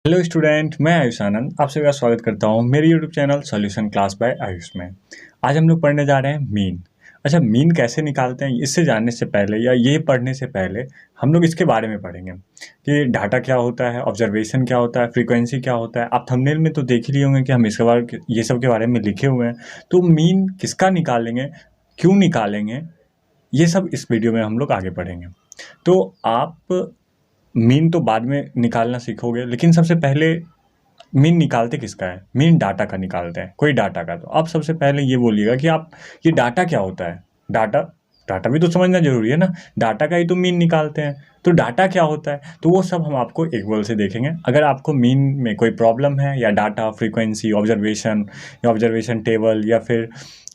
Hello student, मैं आयुष आनंद आप सभी का स्वागत करता हूँ मेरे YouTube channel solution class by Ayush में। आज हम लोग पढ़ने जा रहे हैं मीन। अच्छा, मीन कैसे निकालते हैं इससे जानने से पहले या ये पढ़ने से पहले हम लोग इसके बारे में पढ़ेंगे कि डाटा क्या होता है, ऑब्जर्वेशन क्या होता है, फ्रीक्वेंसी क्या होता है। आप थंबनेल में तो देख ही लिए होंगे कि हम इसके बारे ये सब के बारे में लिखे हुए हैं। तो मीन किसका निकालेंगे, क्यों निकालेंगे, ये सब इस वीडियो में हम लोग आगे पढ़ेंगे। तो आप मीन तो बाद में निकालना सीखोगे, लेकिन सबसे पहले मीन निकालते किसका है? मीन डाटा का निकालते हैं, कोई डाटा का। तो आप सबसे पहले ये बोलिएगा कि आप ये डाटा क्या होता है। डाटा डाटा भी तो समझना जरूरी है ना। डाटा का ही तो मीन निकालते हैं। तो डाटा क्या होता है, तो वो सब हम आपको एक बार से देखेंगे। अगर आपको मीन में कोई प्रॉब्लम है या डाटा, फ्रीक्वेंसी, ऑब्जर्वेशन या ऑब्जर्वेशन टेबल या फिर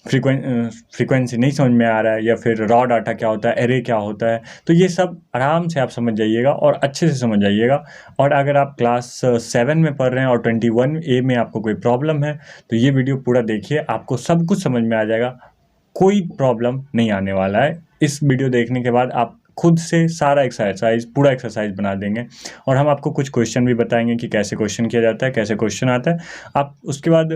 फ्रीक्वेंसी नहीं समझ में आ रहा है, या फिर रॉ डाटा क्या होता है, एरे क्या होता है, तो ये सब आराम से आप समझ जाइएगा और अच्छे से समझ जाइएगा। और अगर आप क्लास 7 में पढ़ रहे हैं और 21A में आपको कोई प्रॉब्लम है तो ये वीडियो पूरा देखिए, आपको सब कुछ समझ में आ जाएगा। कोई प्रॉब्लम नहीं आने वाला है। इस वीडियो देखने के बाद आप खुद से सारा एक्सरसाइज, पूरा एक्सरसाइज बना देंगे। और हम आपको कुछ क्वेश्चन भी बताएंगे कि कैसे क्वेश्चन किया जाता है, कैसे क्वेश्चन आता है। आप उसके बाद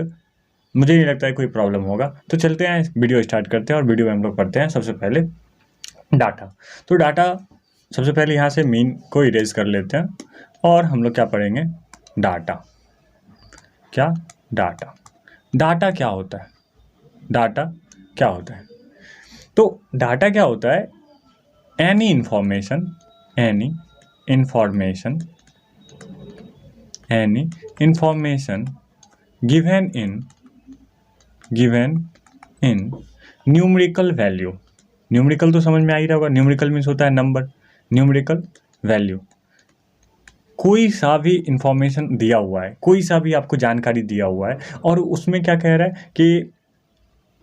मुझे नहीं लगता है कोई प्रॉब्लम होगा। तो चलते हैं, वीडियो स्टार्ट करते हैं और वीडियो में हम लोग पढ़ते हैं सबसे पहले डाटा। तो डाटा सबसे पहले यहाँ से मीन को इरेज कर लेते हैं और हम लोग क्या पढ़ेंगे, डाटा। क्या? डाटा। डाटा क्या होता है? डाटा क्या होता है? तो डाटा क्या होता है? Any information given in numerical value. Numerical तो समझ में आ ही रहा होगा। न्यूमेरिकल मीन्स होता है नंबर, न्यूमेरिकल वैल्यू। कोई सा भी इंफॉर्मेशन दिया हुआ है, कोई सा भी आपको जानकारी दिया हुआ है और उसमें क्या कह रहा है कि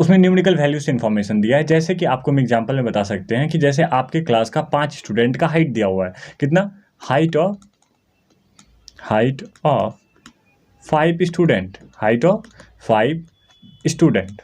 उसमें न्यूमेरिकल वैल्यू से इंफॉर्मेशन दिया है। जैसे कि आपको हम एग्जांपल में बता सकते हैं कि जैसे आपके क्लास का 5 स्टूडेंट का हाइट दिया हुआ है। कितना? Height of 5 student, height of 5 student.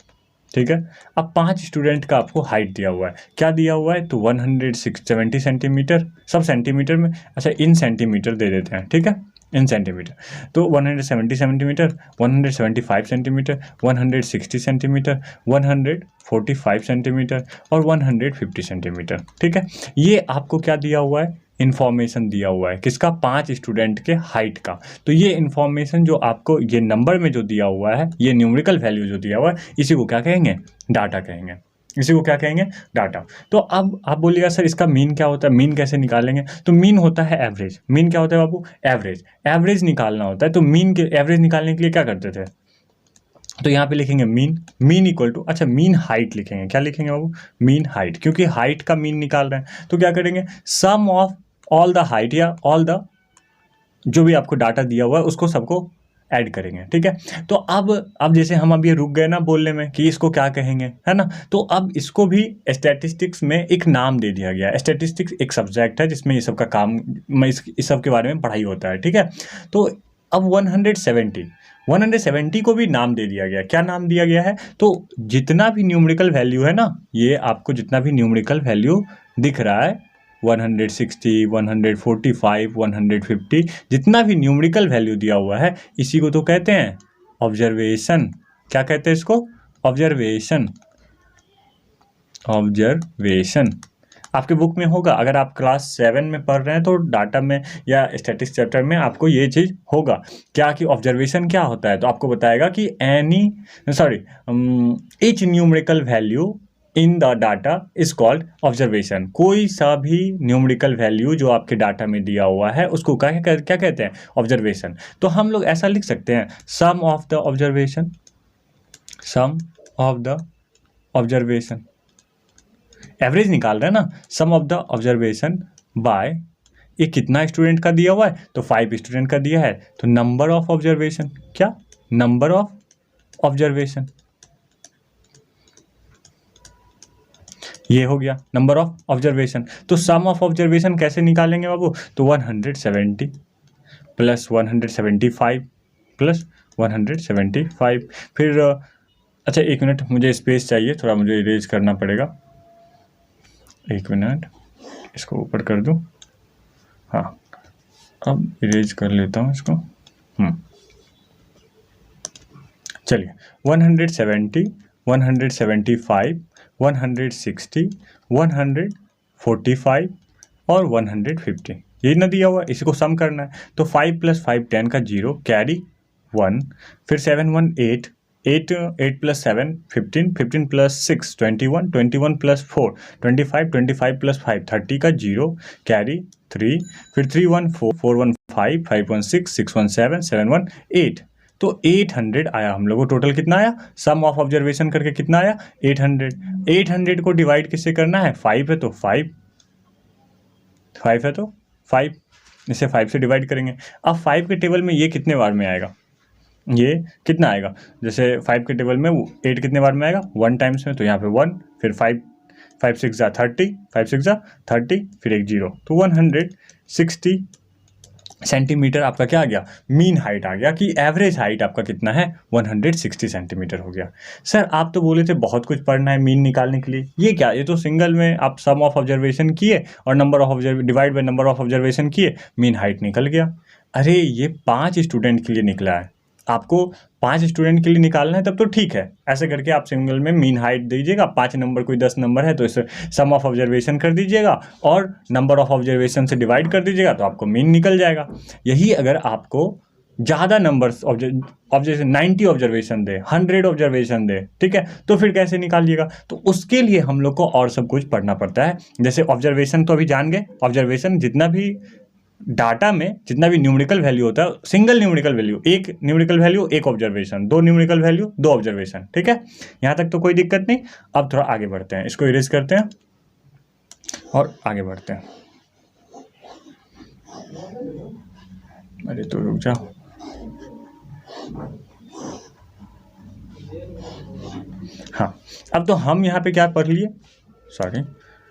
ठीक है, अब 5 स्टूडेंट का आपको हाइट दिया हुआ है। क्या दिया हुआ है? तो 170 सेंटीमीटर, सब सेंटीमीटर में। अच्छा, इन सेंटीमीटर दे देते हैं, ठीक है, इन सेंटीमीटर। तो 170 सेंटीमीटर, 175 सेंटीमीटर, 160 सेंटीमीटर, 145 सेंटीमीटर और 150 सेंटीमीटर। ठीक है, ये आपको क्या दिया हुआ है? इन्फॉर्मेशन दिया हुआ है। किसका? 5 स्टूडेंट के हाइट का। तो ये इन्फॉर्मेशन जो आपको ये नंबर में जो दिया हुआ है, ये न्यूमेरिकल वैल्यू जो दिया हुआ है, इसी को क्या कहेंगे? डाटा कहेंगे। इसी को क्या कहेंगे? डाटा। तो अब आप बोलिएगा सर इसका मीन क्या होता है, मीन कैसे निकालेंगे? तो मीन होता है एवरेज। मीन क्या होता है बाबू? एवरेज। एवरेज निकालना होता है। तो मीन के एवरेज निकालने के लिए क्या करते थे? तो यहाँ पे लिखेंगे मीन इक्वल टू, अच्छा मीन हाइट लिखेंगे। क्या लिखेंगे बाबू? मीन हाइट, क्योंकि हाइट का मीन निकाल रहे हैं। तो क्या करेंगे? सम ऑफ ऑल द हाइट या ऑल द जो भी आपको डाटा दिया हुआ है उसको सबको ऐड करेंगे। ठीक है, तो अब जैसे हम अब ये रुक गए ना बोलने में कि इसको क्या कहेंगे, है ना। तो अब इसको भी स्टैटिस्टिक्स में एक नाम दे दिया गया है। स्टैटिस्टिक्स एक सब्जेक्ट है जिसमें ये सब का काम, इस सब के बारे में पढ़ाई होता है। ठीक है, तो अब 170 को भी नाम दे दिया गया। क्या नाम दिया गया है? तो जितना भी न्यूमेरिकल वैल्यू है ना, ये आपको जितना भी न्यूमेरिकल वैल्यू दिख रहा है, 160, 145, 150, जितना भी न्यूमेरिकल वैल्यू दिया हुआ है, इसी को तो कहते हैं ऑब्जर्वेशन। क्या कहते हैं इसको? ऑब्जर्वेशन। आपके बुक में होगा, अगर आप क्लास 7 में पढ़ रहे हैं तो डाटा में या स्टैटिस्टिक्स चैप्टर में आपको ये चीज़ होगा। क्या कि ऑब्जर्वेशन क्या होता है, तो आपको बताएगा कि each numerical value in the data is called observation. कोई सा भी न्यूमेरिकल वैल्यू जो आपके डाटा में दिया हुआ है उसको क्या कहते हैं? ऑब्जर्वेशन। तो हम लोग ऐसा लिख सकते हैं, सम ऑफ द ऑब्जर्वेशन। एवरेज निकाल रहे हैं ना, सम ऑफ द ऑब्जर्वेशन बाय, ये कितना स्टूडेंट का दिया हुआ है? तो 5 स्टूडेंट का दिया है, तो नंबर ऑफ ऑब्जर्वेशन। क्या? Number of observation. ये हो गया नंबर ऑफ ऑब्जर्वेशन। तो सम ऑफ ऑब्जर्वेशन कैसे निकालेंगे बाबू? तो 170 प्लस 175 प्लस 175। फिर अच्छा एक मिनट, मुझे स्पेस चाहिए थोड़ा, मुझे इरेज करना पड़ेगा। एक मिनट, इसको ऊपर कर दूं। हाँ, अब इरेज कर लेता हूँ इसको। चलिए 170, 175, 160, 145 और 150 यही ना दिया हुआ है, इसी को सम करना है। तो 5 + 5 10 का 0 कैरी 1, फिर 7 1 8 8 8 + 7 15 15 + 6 21 21 + 4 25 25 + 5 30 का 0 कैरी 3, फिर 3 1 4 4 1 5 5 1 6 6 1 7 7 1 8। तो 800 आया हम लोग को। टोटल कितना आया सम ऑफ ऑब्जर्वेशन करके कितना आया 800। 800 को डिवाइड किससे करना है 5 है तो 5 है तो 5, इसे 5 से डिवाइड करेंगे। अब 5 के टेबल में ये कितने बार में आएगा, ये कितना आएगा, जैसे 5 के टेबल में 8 कितने बार में आएगा 1 टाइम्स में, तो यहाँ पे 1, फिर 5 5 6 जा 30, 5 6 जा 30, फिर एक 0, तो 160 सेंटीमीटर आपका क्या आ गया मीन हाइट आ गया, कि एवरेज हाइट आपका कितना है 160 सेंटीमीटर हो गया। सर आप तो बोले थे बहुत कुछ पढ़ना है मीन निकालने के लिए, ये क्या, ये तो सिंगल में आप सम ऑफ ऑब्जर्वेशन किए और number of divide by number of observation किए, मीन हाइट निकल गया। अरे ये 5 स्टूडेंट के लिए निकला है, आपको 5 स्टूडेंट के लिए निकालना है तब तो ठीक है, ऐसे करके आप सिंगल में मीन हाइट दीजिएगा, 5 नंबर कोई 10 नंबर है तो इसे सम ऑफ ऑब्जर्वेशन कर दीजिएगा और नंबर ऑफ ऑब्जर्वेशन से डिवाइड कर दीजिएगा तो आपको मीन निकल जाएगा। यही अगर आपको ज़्यादा नंबर्स ऑब्जर्वेशन 90 ऑब्जर्वेशन दे, 100 ऑब्जर्वेशन दे, ठीक है, तो फिर कैसे निकालिएगा, तो उसके लिए हम लोग को और सब कुछ पढ़ना पड़ता है। जैसे ऑब्जर्वेशन तो अभी जान गए, ऑब्जर्वेशन जितना भी डाटा में जितना भी न्यूमेरिकल वैल्यू होता है, सिंगल न्यूमेरिकल वैल्यू एक न्यूमेरिकल वैल्यू एक ऑब्जर्वेशन, 2 न्यूमेरिकल वैल्यू 2 ऑब्जर्वेशन, ठीक है, यहाँ तक तो कोई दिक्कत नहीं। अब थोड़ा आगे बढ़ते हैं, इसको इरेज करते हैं और आगे बढ़ते हैं। अरे तो रुक जाओ, हाँ अब तो हम यहाँ पे क्या पढ़ लिए, सॉरी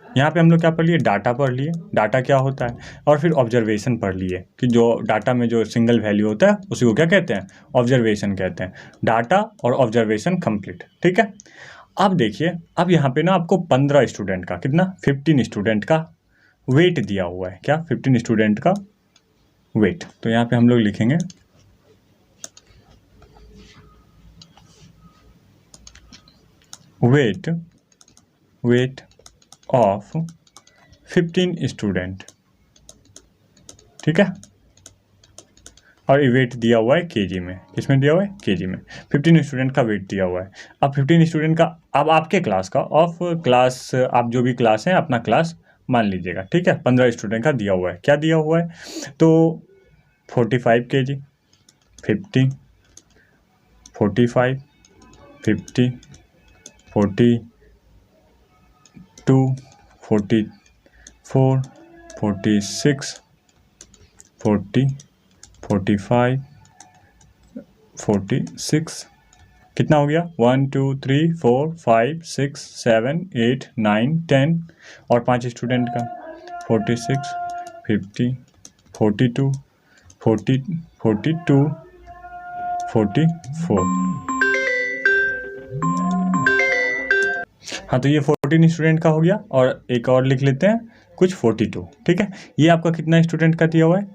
यहाँ पे हम लोग क्या पढ़ लिए, डाटा पढ़ लिए, डाटा क्या होता है, और फिर ऑब्जर्वेशन पढ़ लिए कि जो डाटा में जो सिंगल वैल्यू होता है उसी को क्या कहते हैं ऑब्जर्वेशन कहते हैं। डाटा और ऑब्जर्वेशन कंप्लीट, ठीक है। अब देखिए, अब यहाँ पे ना आपको 15 स्टूडेंट का कितना 15 स्टूडेंट का वेट दिया हुआ है, क्या 15 स्टूडेंट का वेट, तो यहाँ पे हम लोग लिखेंगे वेट ऑफ 15 स्टूडेंट, ठीक है, और ये वेट दिया हुआ है केजी में, किसमें दिया हुआ है केजी में, 15 स्टूडेंट का वेट दिया हुआ है। अब 15 स्टूडेंट का, अब आपके क्लास का ऑफ क्लास, आप जो भी क्लास है अपना क्लास मान लीजिएगा, ठीक है, 15 स्टूडेंट का दिया हुआ है, क्या दिया हुआ है, तो 45 केजी, 50, 45, 50, 42, 44, 46, 40, 45, 46, कितना हो गया 1 2 3 4 5 6 7 8 9 10, और 5 स्टूडेंट का 46, 50, 42, 40, 42, 44। हाँ तो ये 14 स्टूडेंट का हो गया, और एक और लिख लेते हैं कुछ 42, ठीक है। ये आपका कितना स्टूडेंट का दिया हुआ है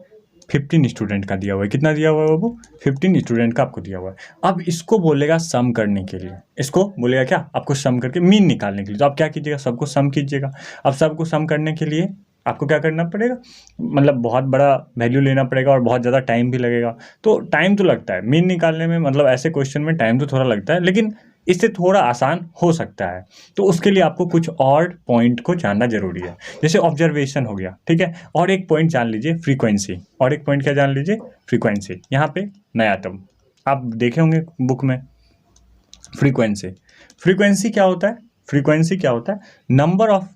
15 स्टूडेंट का दिया हुआ है, कितना दिया हुआ है बाबू 15 स्टूडेंट का आपको दिया हुआ है। अब इसको बोलेगा सम करने के लिए, इसको बोलेगा क्या आपको सम करके मीन निकालने के लिए, तो आप क्या कीजिएगा सबको सम कीजिएगा। अब सबको सम करने के लिए आपको क्या करना पड़ेगा, मतलब बहुत बड़ा वैल्यू लेना पड़ेगा और बहुत ज़्यादा टाइम भी लगेगा, तो टाइम तो लगता है मीन निकालने में, मतलब ऐसे क्वेश्चन में टाइम तो थोड़ा लगता है, लेकिन इससे थोड़ा आसान हो सकता है। तो उसके लिए आपको कुछ और पॉइंट को जानना जरूरी है, जैसे ऑब्जर्वेशन हो गया, ठीक है, और एक पॉइंट जान लीजिए फ्रीक्वेंसी, और एक पॉइंट क्या जान लीजिए फ्रीक्वेंसी। यहाँ पे नया टर्म आप देखे होंगे बुक में, फ्रीक्वेंसी। फ्रीक्वेंसी क्या होता है, फ्रीक्वेंसी क्या होता है, नंबर ऑफ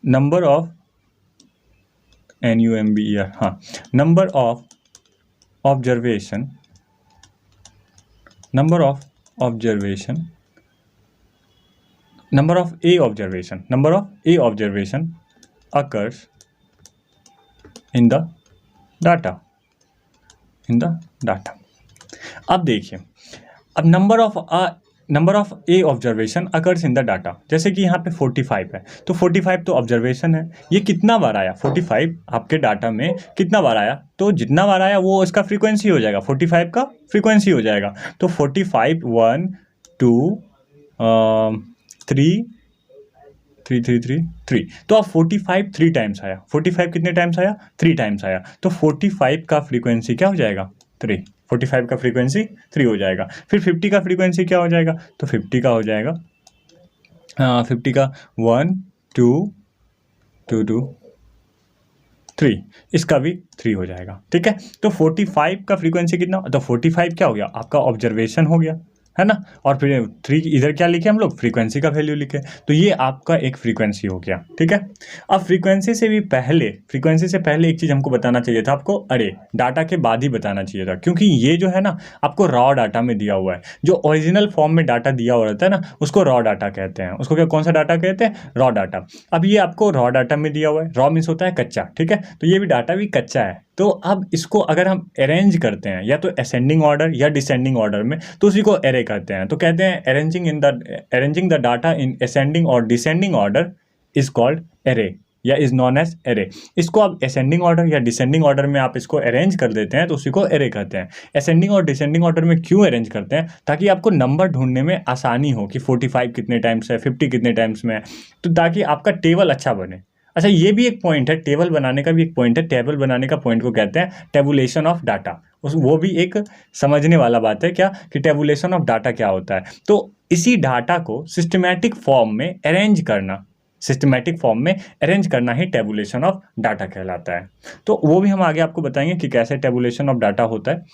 NUMBER, हाँ, number of observation, number of A observation occurs in the data, अब देखिए, अब number of number of A observation occurs in the data, जैसे कि यहाँ पे 45 है, तो 45 तो ऑब्जर्वेशन है, ये कितना बार आया 45 आपके डाटा में कितना बार आया, तो जितना बार आया वो उसका फ्रीक्वेंसी हो जाएगा, 45 का फ्रीक्वेंसी हो जाएगा। तो 45 1 2 3 3 3 3 3, तो अब 45 3 टाइम्स आया, 45 कितने टाइम्स आया 3 टाइम्स आया, तो 45 का फ्रीक्वेंसी क्या हो जाएगा 3, 45 का फ्रीक्वेंसी 3 हो जाएगा। फिर 50 का फ्रीक्वेंसी क्या हो जाएगा, तो 50 का हो जाएगा 50 का 1 2 2 2 3, इसका भी 3 हो जाएगा। ठीक है, तो 45 का फ्रीक्वेंसी कितना, तो 45 क्या हो गया आपका ऑब्जर्वेशन हो गया, है ना, और फिर 3 इधर क्या लिखे हम लोग, फ्रीक्वेंसी का वैल्यू लिखे, तो ये आपका एक फ्रीक्वेंसी हो गया। ठीक है, अब फ्रीक्वेंसी से पहले एक चीज़ हमको बताना चाहिए था आपको, अरे डाटा के बाद ही बताना चाहिए था, क्योंकि ये जो है ना आपको रॉ डाटा में दिया हुआ है, जो ओरिजिनल फॉर्म में डाटा दिया हुआ रहता है ना उसको रॉ डाटा कहते हैं, उसको क्या कौन सा डाटा कहते हैं, रॉ डाटा। अब ये आपको रॉ डाटा में दिया हुआ है, रॉ मीन्स होता है कच्चा, ठीक है, तो ये भी डाटा भी कच्चा है। तो अब इसको अगर हम अरेंज करते हैं या तो असेंडिंग ऑर्डर या डिसेंडिंग ऑर्डर में, तो उसी को एरे कहते हैं, तो कहते हैं arranging the data in ascending और descending order is called array या इज नॉन एज एरे। इसको आप असेंडिंग ऑर्डर या डिसेंडिंग ऑर्डर में आप इसको अरेंज कर देते हैं तो उसी को एरे कहते हैं। असेंडिंग और डिसेंडिंग ऑर्डर में क्यों अरेंज करते हैं, ताकि आपको नंबर ढूंढने में आसानी हो कि 45 कितने टाइम्स है, 50 कितने टाइम्स में है, तो ताकि आपका टेबल अच्छा बने। अच्छा, ये भी एक पॉइंट है, टेबल बनाने का भी एक पॉइंट है, टेबल बनाने का पॉइंट को कहते हैं टेबुलेशन ऑफ डाटा, वो भी एक समझने वाला बात है क्या कि टेबुलेशन ऑफ डाटा क्या होता है। तो इसी डाटा को सिस्टमैटिक फॉर्म में अरेंज करना ही टेबुलेशन ऑफ डाटा कहलाता है। तो वो भी हम आगे आपको बताएंगे कि कैसे टेबुलेशन ऑफ डाटा होता है,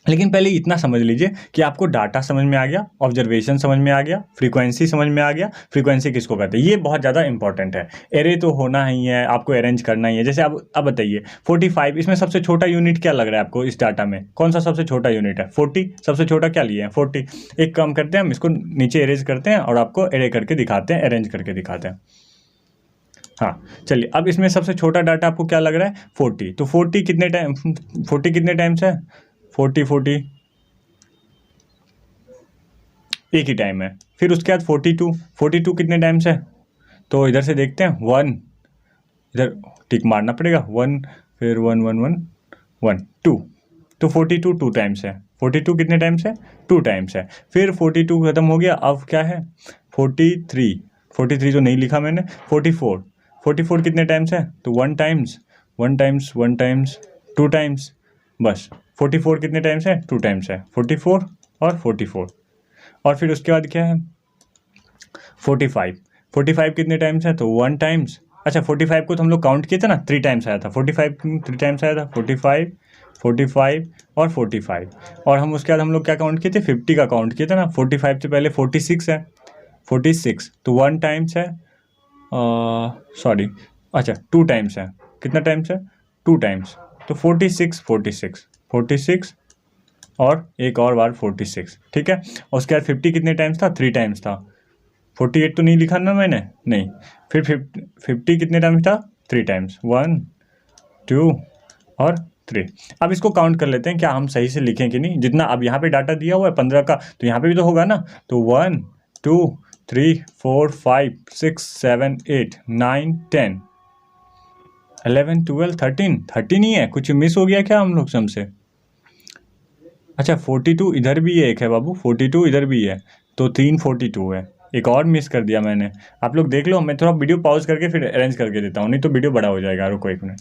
लेकिन पहले इतना समझ लीजिए कि आपको डाटा समझ में आ गया, ऑब्जर्वेशन समझ में आ गया, फ्रीक्वेंसी समझ में आ गया। फ्रीक्वेंसी किसको कहते हैं, ये बहुत ज़्यादा इंपॉर्टेंट है। एरे तो होना ही है, आपको अरेंज करना ही है। जैसे अब बताइए 45, इसमें सबसे छोटा यूनिट क्या लग रहा है आपको, इस डाटा में कौन सा सबसे छोटा यूनिट है, 40, सबसे छोटा क्या लिए हैं 40। एक काम करते हैं, हम इसको नीचे अरेंज करते हैं और आपको एरे करके दिखाते हैं, अरेंज करके दिखाते हैं। हाँ चलिए, अब इसमें सबसे छोटा डाटा आपको क्या लग रहा है 40, तो 40 कितने टाइम्स है, 40 एक ही टाइम है। फिर उसके बाद 42 कितने टाइम्स है, तो इधर से देखते हैं 1, इधर टिक मारना पड़ेगा 1, फिर 1 1 1 1 2, तो 42 2 टाइम्स है। 42 कितने टाइम्स है, 2 टाइम्स है। फिर 42 खत्म हो गया, अब क्या है 43 तो नहीं लिखा मैंने, 44 कितने टाइम्स है, तो 1 टाइम्स 2 टाइम्स, बस 44 कितने टाइम्स है, 2 टाइम्स है, 44 और 44। और फिर उसके बाद क्या है 45 कितने टाइम्स है, तो 1 टाइम्स। अच्छा 45 को तो हम लोग काउंट किए थे ना, 3 टाइम्स आया था, 45 3 टाइम्स आया था, 45 और 45। और हम उसके बाद हम लोग क्या काउंट किए थे, 50 का काउंट किए थे ना। 45 से पहले 46 है, 46 तो 1 टाइम्स है, सॉरी अच्छा 2 टाइम्स है, कितना टाइम्स है 2 टाइम्स, तो 46 और एक और बार 46। ठीक है, और उसके बाद 50 कितने टाइम्स था, 3 टाइम्स था। 48 तो नहीं लिखा ना मैंने, नहीं। फिर 50 कितने टाइम्स था, 3 टाइम्स, 1 2 और 3। अब इसको काउंट कर लेते हैं, क्या हम सही से लिखें कि नहीं। जितना अब यहाँ पे डाटा दिया हुआ है 15 का, तो यहाँ पे भी तो होगा ना, तो 1 2 3 4 5 6 7 8 9 10 11 12 13 ही है, कुछ मिस हो गया क्या हम लोग हमसे। अच्छा 42 इधर भी एक है बाबू, 42 इधर भी है, तो 3 42 है, एक और मिस कर दिया मैंने। आप लोग देख लो, मैं थोड़ा वीडियो पॉज करके फिर अरेंज करके देता हूँ, नहीं तो वीडियो बड़ा हो जाएगा। रुको 1 मिनट,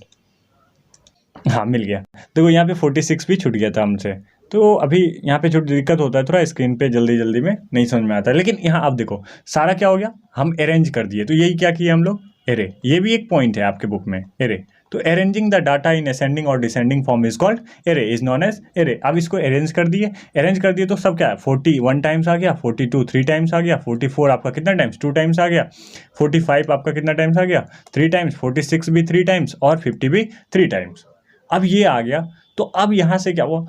हाँ मिल गया। देखो यहाँ पे 46 भी छूट गया था हमसे, तो अभी यहाँ पे छोटी दिक्कत होता है थोड़ा, स्क्रीन पे जल्दी में नहीं समझ में आता है। लेकिन यहाँ आप देखो सारा क्या हो गया, हम अरेंज कर दिए, तो यही क्या किया हम लोग, एरे। ये भी एक पॉइंट है आपके बुक में, एरे। तो arranging the data in ascending और descending form is called array, is known as array. अब इसको अरेंज कर दिए तो सब क्या है, 40 1 टाइम्स आ गया, 42 3 टाइम्स आ गया, 44 आपका कितना टाइम्स 2 टाइम्स आ गया, 45 आपका कितना टाइम्स आ गया 3 टाइम्स, 46 भी 3 टाइम्स और 50 भी 3 टाइम्स। अब ये आ गया, तो अब यहाँ से क्या हुआ,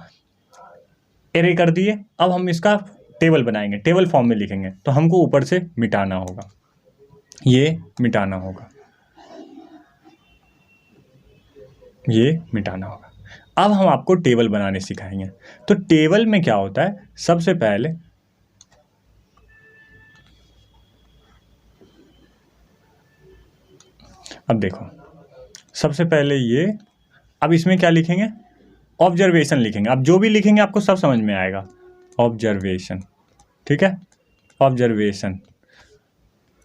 एरे कर दिए। अब हम इसका टेबल बनाएंगे, टेबल फॉर्म में लिखेंगे, तो हमको ऊपर से मिटाना होगा, ये मिटाना होगा, ये मिटाना होगा। अब हम आपको टेबल बनाने सिखाएंगे। तो टेबल में क्या होता है, सबसे पहले अब देखो सबसे पहले ये, अब इसमें क्या लिखेंगे, ऑब्जर्वेशन लिखेंगे। अब जो भी लिखेंगे आपको सब समझ में आएगा। ऑब्जर्वेशन, ठीक है, ऑब्जर्वेशन।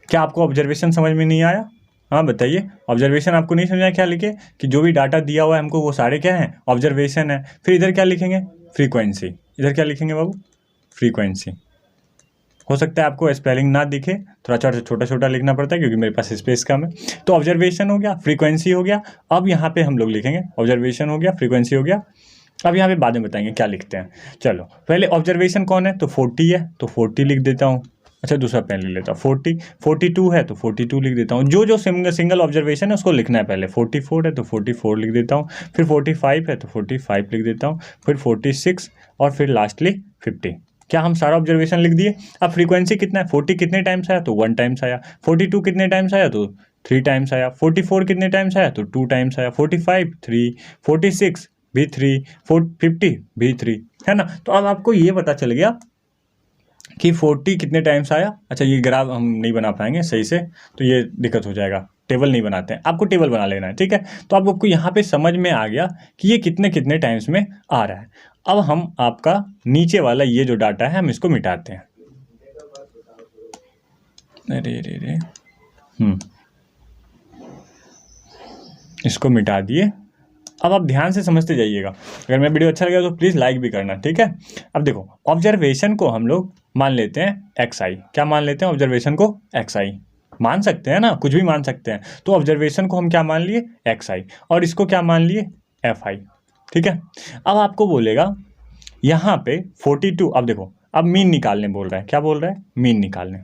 क्या आपको ऑब्जर्वेशन समझ में नहीं आया? हाँ बताइए, ऑब्जर्वेशन आपको नहीं समझ आया? क्या लिखे कि जो भी डाटा दिया हुआ है हमको वो सारे क्या हैं, ऑब्जर्वेशन है। फिर इधर क्या लिखेंगे, फ्रीक्वेंसी। इधर क्या लिखेंगे बाबू, फ्रीक्वेंसी। हो सकता है आपको स्पेलिंग ना दिखे, थोड़ा छोटा छोटा लिखना पड़ता है क्योंकि मेरे पास स्पेस कम है। तो ऑब्जर्वेशन हो गया, फ्रीक्वेंसी हो गया। अब यहाँ पे हम लोग लिखेंगे ऑब्जर्वेशन हो गया, फ्रीक्वेंसी हो गया। अब यहाँ पे बाद में बताएंगे क्या लिखते हैं। चलो पहले ऑब्जर्वेशन कौन है, तो 40 है तो 40 लिख देता हूँ। अच्छा दूसरा पेन लिख लेता हूँ, 40, 42 है तो 42 लिख देता हूँ। जो सिंगल ऑब्जर्वेशन है उसको लिखना है पहले। 44 है तो 44 लिख देता हूँ, फिर 45 है तो 45 लिख देता हूँ, फिर 46 और फिर लास्टली 50। क्या हम सारा ऑब्जर्वेशन लिख दिए? अब फ्रीक्वेंसी कितना है, 40 कितने टाइम्स आया तो 1 टाइम्स आया, 42 कितने टाइम्स आया तो 3 टाइम्स आया, 44 कितने टाइम्स आया तो 2 टाइम्स आया, 45 3, 46 भी 3, 50 भी 3, है ना। तो अब आपको ये पता चल गया कि 40 कितने टाइम्स आया। अच्छा ये ग्राफ हम नहीं बना पाएंगे सही से, तो ये दिक्कत हो जाएगा, टेबल नहीं बनाते हैं, आपको टेबल बना लेना है, ठीक है। तो आपको यहाँ पे समझ में आ गया कि ये कितने कितने टाइम्स में आ रहा है। अब हम आपका नीचे वाला ये जो डाटा है हम इसको मिटाते हैं। अरे रे रे इसको मिटा दिए। अब आप ध्यान से समझते जाइएगा। अगर मेरा वीडियो अच्छा लगा तो प्लीज़ लाइक भी करना, ठीक है। अब देखो ऑब्जर्वेशन को हम लोग मान लेते हैं XI। क्या मान लेते हैं ऑब्जर्वेशन को? XI मान सकते हैं ना, कुछ भी मान सकते हैं। तो ऑब्जर्वेशन को हम क्या मान लिए? XI। और इसको क्या मान लिए? FI, ठीक है। अब आपको बोलेगा यहाँ पे 42। अब देखो अब मीन निकालने बोल रहा है। क्या बोल रहा है? मीन निकालने।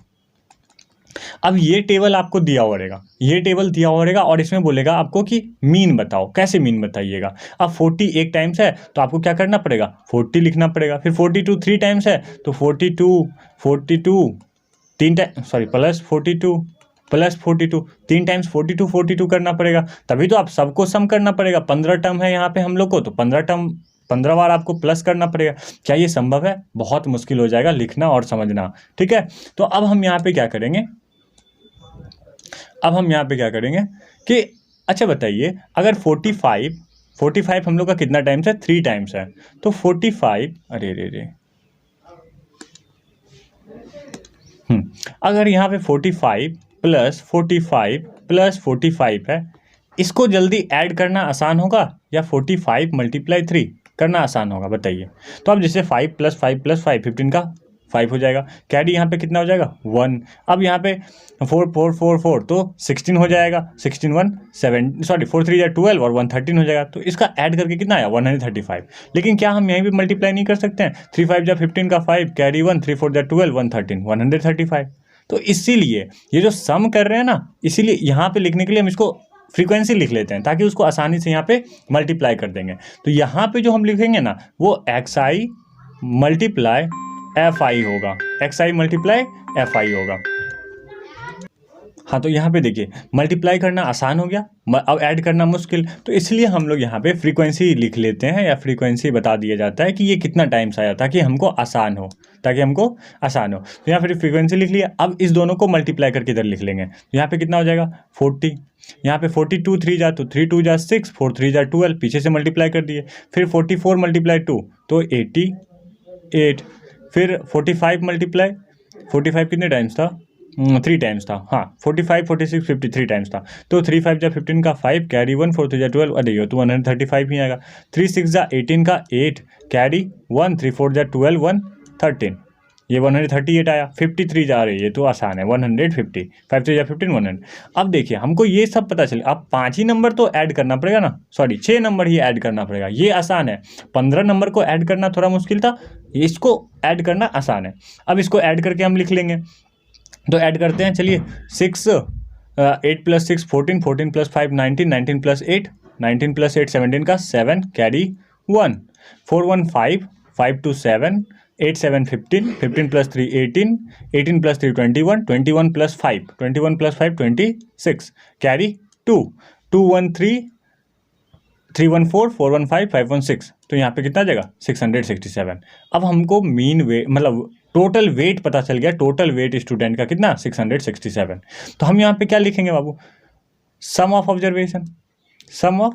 अब ये टेबल आपको दिया हुआ रहेगा, ये टेबल दिया हुआ रहेगा और इसमें बोलेगा आपको कि मीन बताओ। कैसे मीन बताइएगा? अब 40 एक टाइम्स है तो आपको क्या करना पड़ेगा? 40 लिखना पड़ेगा। फिर 42 3 टाइम्स है तो 42 3 टाइम सॉरी प्लस 42 3 टाइम्स 42 करना पड़ेगा। तभी तो आप सबको सम करना पड़ेगा। 15 टर्म है यहाँ पे हम लोग को, तो 15 बार आपको प्लस करना पड़ेगा। क्या ये संभव है? बहुत मुश्किल हो जाएगा लिखना और समझना, ठीक है। तो अब हम यहाँ पे क्या करेंगे, कि अच्छा बताइए अगर 45 हम लोग का कितना टाइम्स है? 3 टाइम्स है। तो 45 अरे रे अगर यहाँ पे 45 प्लस 45 है, इसको जल्दी ऐड करना आसान होगा या 45 × 3 करना आसान होगा बताइए। तो अब जैसे 5 + 5 + 5 15 का 5 हो जाएगा। कैरी यहाँ पे कितना हो जाएगा? 1। अब यहाँ पे 4 4 4 4 तो 16 हो जाएगा। 16 1 7 सॉरी 4 3 12 और 1 13 हो जाएगा। तो इसका ऐड करके कितना आया? 135। लेकिन क्या हम यहीं पे मल्टीप्लाई नहीं कर सकते हैं? 3 5 15 का 5 कैरी 1 3 4 12 1 13 135। तो इसीलिए ये जो सम कर रहे हैं ना, इसीलिए यहाँ पे लिखने के लिए हम इसको फ्रीक्वेंसी लिख लेते हैं ताकि उसको आसानी से यहाँ पे मल्टीप्लाई कर देंगे। तो यहाँ पे जो हम लिखेंगे ना वो XI × FI होगा, XI × FI होगा। हाँ तो यहाँ पे देखिए मल्टीप्लाई करना आसान हो गया, अब ऐड करना मुश्किल। तो इसलिए हम लोग यहाँ पे फ्रीक्वेंसी लिख लेते हैं या फ्रीक्वेंसी बता दिया जाता है कि ये कितना टाइम्स आया, ताकि हमको आसान हो। तो यहाँ फिर फ्रीक्वेंसी लिख लिया। अब इस दोनों को मल्टीप्लाई करके इधर लिख लेंगे। तो यहाँ पे कितना हो जाएगा? 40। यहाँ पे 42 3 जा तो 3 2 जा 6 4 3 जा 12, पीछे से मल्टीप्लाई कर दिए। फिर 44 × 2 तो 88। फिर 45 कितने टाइम्स था? 3 टाइम्स था। हाँ 45 46 50 3 टाइम्स था। तो 3 5 जा 15 का 5 कैरी 1 4 3 जा 12 अरे ये तो 135 ही आएगा। 3 6 जा 18 का 8 कैरी 1 3 4 जा 12 1 13, ये 138 आया। 53 जा रही है, ये तो आसान है 150। 5 3 जा 15 100। अब देखिए हमको ये सब पता चले। अब 5 ही नंबर तो ऐड करना पड़ेगा ना, सॉरी 6 नंबर ही ऐड करना पड़ेगा, ये आसान है। 15 नंबर को ऐड करना थोड़ा मुश्किल था, इसको ऐड करना आसान है। अब इसको ऐड करके हम लिख लेंगे। तो ऐड करते हैं, चलिए 6 8 + 6 14 14 + 5 19 19 + 8 19 + 8 17 का 7 कैरी 1 4 1 5 5 2 7 8 7 15 15 + 3 18 18 + 3 21 21 + 5 21 + 5 26 कैरी 2 2 1 3 3 1 4 4 1 5 5 1 6। तो यहाँ पे कितना आ जाएगा? 667। अब हमको मीन वेट मतलब टोटल वेट पता चल गया। टोटल वेट स्टूडेंट का कितना? 667। तो हम यहाँ पे क्या लिखेंगे बाबू? Sum of observation, sum of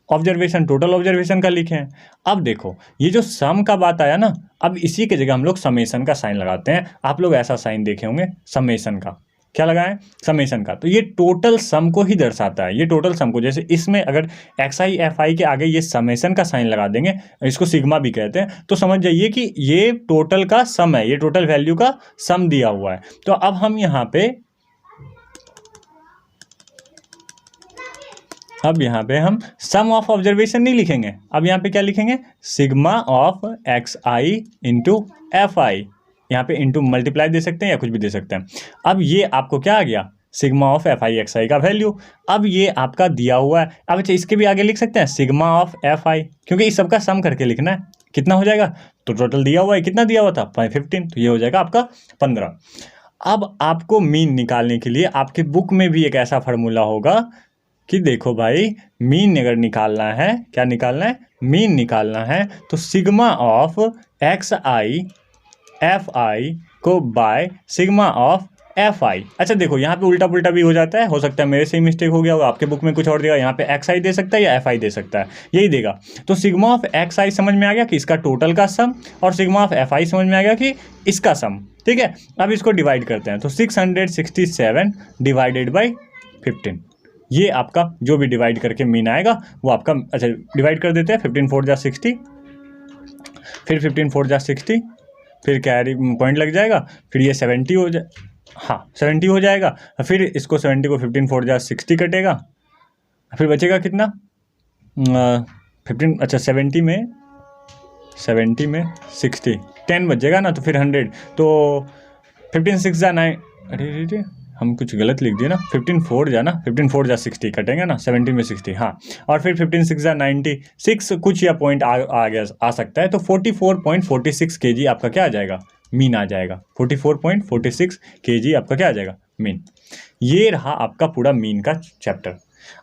observation, total observation का लिखे हैं। अब देखो ये जो सम का बात आया ना, अब इसी की जगह हम लोग समेशन का साइन लगाते हैं। आप लोग ऐसा साइन देखे होंगे समेशन का, क्या लगाएं, समेशन का। तो ये टोटल सम को ही दर्शाता है, ये टोटल सम को, जैसे इसमें अगर एक्स आई एफ आई के आगे ये समेशन का साइन लगा देंगे, इसको सिग्मा भी कहते हैं, तो समझ जाइए कि ये टोटल का सम है, ये टोटल वैल्यू का सम दिया हुआ है। तो अब हम यहाँ पे हम सम ऑफ ऑब्जर्वेशन नहीं लिखेंगे, अब यहाँ पे क्या लिखेंगे, sigma of X I into F I, यहाँ पे इंटू मल्टीप्लाई दे सकते हैं या कुछ भी दे सकते हैं। अब ये आपको क्या आ गया, sigma of F I X I का वैल्यू। अब ये आपका दिया हुआ है, अब अच्छा इसके भी आगे लिख सकते हैं सिग्मा ऑफ एफ आई, क्योंकि इस सबका सम करके लिखना है, कितना हो जाएगा, तो टोटल दिया हुआ है, कितना दिया हुआ था 15, तो ये हो जाएगा आपका 15। अब आपको मीन निकालने के लिए आपके बुक में भी एक ऐसा फार्मूला होगा कि देखो भाई, मीन अगर निकालना है, क्या निकालना है, मीन निकालना है, तो sigma of X I F I को by sigma of F I. अच्छा देखो यहाँ पे उल्टा पुल्टा भी हो जाता है, हो सकता है मेरे से ही मिस्टेक हो गया होगा, आपके बुक में कुछ और देगा, यहाँ पे एक्स आई दे सकता है या एफ आई दे सकता है, यही देगा। तो सिग्मा ऑफ एक्स आई समझ में आ गया कि इसका टोटल का सम, और सिग्मा ऑफ एफ आई समझ में आ गया कि इसका सम, ठीक है। अब इसको डिवाइड करते हैं, तो 667 डिवाइडेड बाई 15, ये आपका जो भी डिवाइड करके मीन आएगा वो आपका, अच्छा डिवाइड कर देते हैं, 15 4 जा 60, फिर 15 4 जा 60, फिर कैरी पॉइंट लग जाएगा, फिर ये 70 हो जाए, हाँ 70 हो जाएगा, फिर इसको 70 को 15 4 जा 60 कटेगा, फिर बचेगा कितना 15, अच्छा 70 में 60 10 बचेगा ना, तो फिर 100, तो 15 6 जा 9, अरे हम कुछ गलत लिख दिए ना, 15 4 जा ना, 15 4 जा 60 कटेंगे ना, 70 में 60, हाँ, और फिर 15 6 जा 96 कुछ या पॉइंट आ गया आ सकता है, तो 44.46 kg आपका क्या आ जाएगा, मीन आ जाएगा, 44.46 kg आपका क्या आ जाएगा, मीन। ये रहा आपका पूरा मीन का चैप्टर।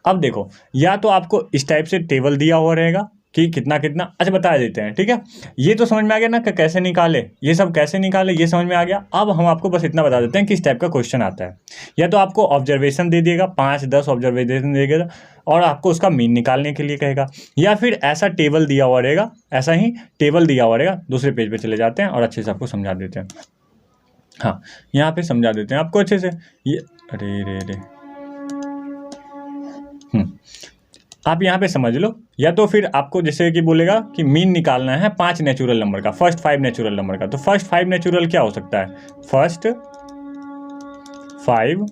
अब देखो, या तो आपको इस टाइप से टेबल दिया हुआ रहेगा कि कितना कितना, अच्छा बता देते हैं, ठीक है। ये तो समझ में आ गया ना कि कैसे निकाले, ये सब कैसे निकाले ये समझ में आ गया। अब हम आपको बस इतना बता देते हैं कि इस टाइप का क्वेश्चन आता है, या तो आपको ऑब्जर्वेशन दे देगा, 5-10 ऑब्जर्वेशन देगा और आपको उसका मीन निकालने के लिए कहेगा, या फिर ऐसा टेबल दिया हुआ रहेगा, ऐसा ही टेबल दिया हुआ रहेगा। दूसरे पेज पे चले जाते हैं और अच्छे से आपको समझा देते हैं, हाँ यहाँ पे समझा देते हैं आपको अच्छे से। ये अरे रे रे आप यहाँ पे समझ लो, या तो फिर आपको जैसे कि बोलेगा कि मीन निकालना है 5 नेचुरल नंबर का, फर्स्ट 5 नेचुरल नंबर का, तो फर्स्ट 5 नेचुरल क्या हो सकता है, फर्स्ट 5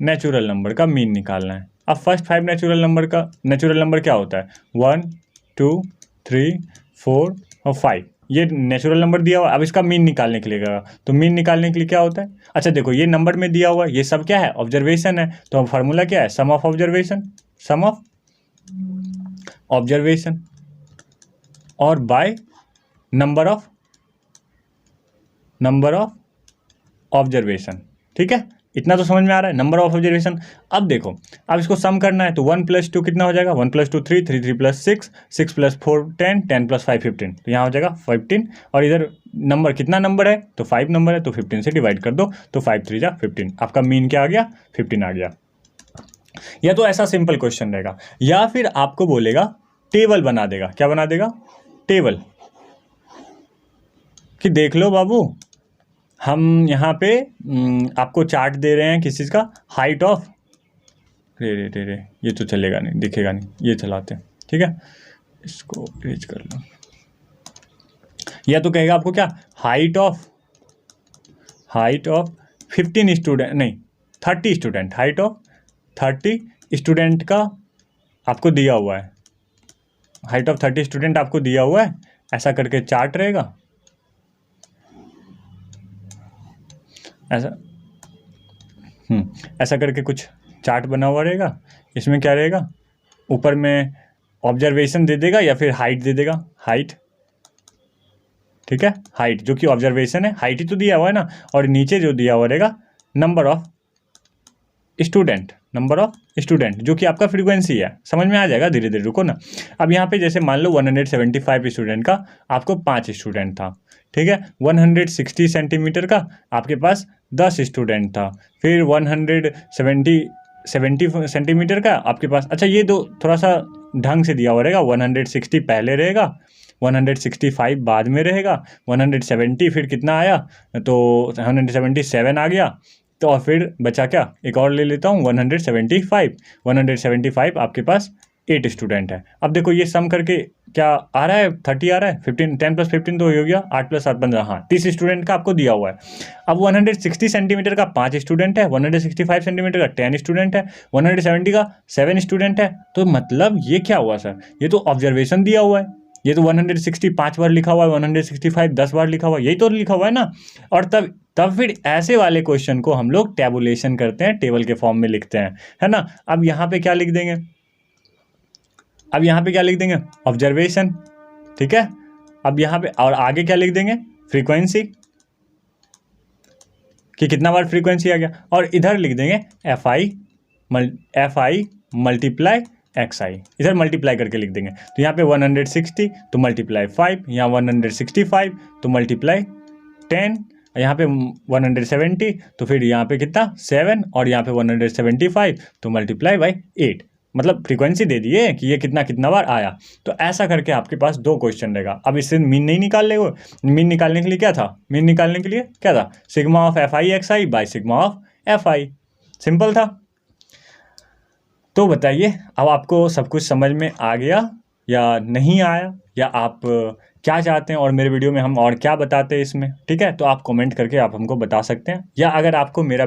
नेचुरल नंबर का मीन निकालना है। अब फर्स्ट 5 नेचुरल नंबर क्या होता है, 1 2 3 4 और 5, ये नेचुरल नंबर दिया हुआ। अब इसका मीन निकालने के लिए कहेगा, तो मीन निकालने के लिए क्या होता है, अच्छा देखो ये नंबर में दिया हुआ, ये सब क्या है, ऑब्जर्वेशन है, तो फार्मूला क्या है, sum of observation, sum of observation और बाय नंबर ऑफ ऑब्जर्वेशन, ठीक है। इतना तो समझ में आ रहा है, नंबर ऑफ ऑब्जर्वेशन। अब देखो, अब इसको सम करना है, तो 1 + 2 कितना हो जाएगा, 1 + 2 3, 3 + 6, 6 + 4 10, 10 + 5 15, तो यहाँ हो जाएगा 15, और इधर नंबर कितना नंबर है, तो 5 नंबर है, तो 15 से डिवाइड कर दो, तो 5 3 जा 15, आपका मीन क्या आ गया, 15 आ गया। या तो ऐसा सिंपल क्वेश्चन रहेगा, या फिर आपको बोलेगा टेबल बना देगा, क्या बना देगा, टेबल, कि देख लो बाबू, हम यहाँ पे आपको चार्ट दे रहे हैं किस चीज़ का, हाइट ऑफ, रे ये तो चलेगा नहीं, दिखेगा नहीं, ये चलाते हैं, ठीक है, इसको पेज कर लो। या तो कहेगा आपको क्या, हाइट ऑफ 15 स्टूडेंट, नहीं 30 स्टूडेंट, हाइट ऑफ 30 स्टूडेंट का आपको दिया हुआ है, हाइट ऑफ 30 स्टूडेंट आपको दिया हुआ है, ऐसा करके चार्ट रहेगा, ऐसा करके कुछ चार्ट बना हुआ रहेगा। इसमें क्या रहेगा, ऊपर में ऑब्जर्वेशन दे देगा या फिर हाइट दे देगा, हाइट, ठीक है, हाइट जो कि ऑब्जर्वेशन है, हाइट ही तो दिया हुआ है ना, और नीचे जो दिया हुआ रहेगा नंबर ऑफ स्टूडेंट जो कि आपका फ्रीक्वेंसी है। समझ में आ जाएगा धीरे धीरे, रुको ना। अब यहाँ पे जैसे मान लो 175 स्टूडेंट का आपको 5 स्टूडेंट था, ठीक है, 160 सेंटीमीटर का आपके पास 10 स्टूडेंट था, फिर 170 70 सेंटीमीटर का आपके पास। अच्छा ये दो थोड़ा सा ढंग से दिया हुआ रहेगा, 160 पहले रहेगा, 165 बाद में रहेगा, 170 फिर कितना आया तो 177 आ गया। तो और फिर बचा क्या, एक और ले लेता हूँ 175 आपके पास 8 स्टूडेंट है। अब देखो ये सम करके क्या आ रहा है, 30 आ रहा है, 15 10 + 15 तो हो गया, 8 + 7 15, हाँ 30 स्टूडेंट का आपको दिया हुआ है। अब 160 सेंटीमीटर का 5 स्टूडेंट है, 165 सेंटीमीटर का 10 स्टूडेंट है, 170 का 7 स्टूडेंट है। तो मतलब ये क्या हुआ सर, ये तो ऑब्जर्वेशन दिया हुआ है। ये तो 160 5 बार लिखा हुआ है, 165 10 बार लिखा हुआ है, यही तो लिखा हुआ है ना। और तब फिर ऐसे वाले क्वेश्चन को हम लोग टैबुलेशन करते हैं, टेबल के फॉर्म में लिखते हैं, है ना। अब यहाँ पे क्या लिख देंगे, ऑब्जर्वेशन, ठीक है। अब यहाँ पे और आगे क्या लिख देंगे, फ्रीक्वेंसी, कि कितना बार फ्रीक्वेंसी आ गया, और इधर लिख देंगे एफ आई मल्टीप्लाई एक्स आई, इधर मल्टीप्लाई करके लिख देंगे। तो यहाँ पे 160 तो मल्टीप्लाई 5, यहाँ 165 तो मल्टीप्लाई 10, यहाँ पे 170 तो फिर यहाँ पे कितना 7, और यहाँ पे 175 तो मल्टीप्लाई बाई 8। मतलब फ्रीक्वेंसी दे दिए कि ये कितना बार आया। तो ऐसा करके आपके पास 2 क्वेश्चन रहेगा। अब इससे मीन नहीं निकाल ले, वो मीन निकालने के लिए क्या था, sigma of F I X I by sigma of F I, simple था। तो बताइए अब आपको सब कुछ समझ में आ गया या नहीं आया, या आप क्या चाहते हैं और मेरे वीडियो में हम और क्या बताते हैं इसमें, ठीक है। तो आप कमेंट करके आप हमको बता सकते हैं, या अगर आपको मेरा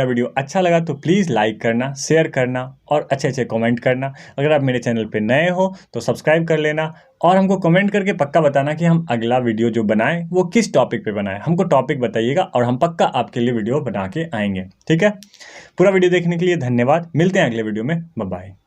वीडियो अच्छा लगा तो प्लीज़ लाइक करना, शेयर करना और अच्छे कमेंट करना। अगर आप मेरे चैनल पे नए हो तो सब्सक्राइब कर लेना, और हमको कमेंट करके पक्का बताना कि हम अगला वीडियो जो बनाएं वो किस टॉपिक पे बनाएं। हमको टॉपिक बताइएगा और हम पक्का आपके लिए वीडियो बना के आएंगे, ठीक है। पूरा वीडियो देखने के लिए धन्यवाद, मिलते हैं अगले वीडियो में, बाय बाय।